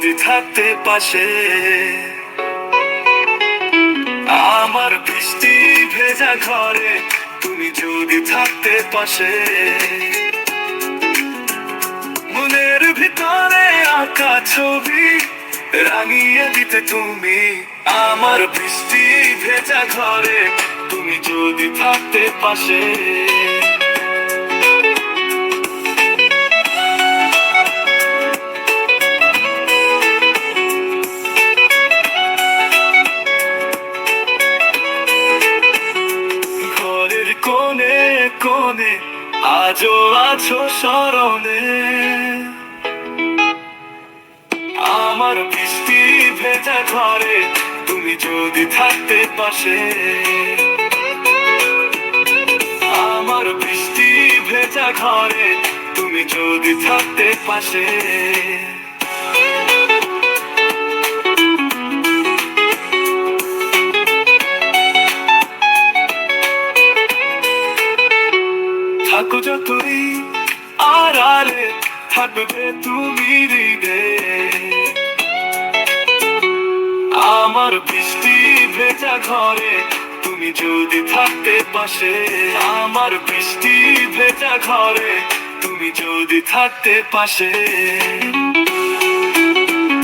যদি থাকতে পাশে, আমার বৃষ্টি ভেজা ঘরে তুমি যদি থাকতে পাশে, মনের ভিতরে আঁকা ছবি রাঙিয়ে দিতে তুমি, আমার বৃষ্টি ভেজা ঘরে তুমি যদি থাকতে পাশে। ঘরের কোণে কোণে আজও আছো স্মরণে, আমার বৃষ্টি ভেজা ঘরে তুমি যদি থাকতে পাশে, আমার বৃষ্টি ভেজা ঘরে তুমি যদি থাকতে পাশে। থাকো যতই আড়ালে থাকবে তুমি হৃদয়ে, আমার বৃষ্টি ভেজা ঘরে তুমি যদি থাকতে পাশে, আমার বৃষ্টি ভেজা ঘরে তুমি যদি থাকতে পাশে।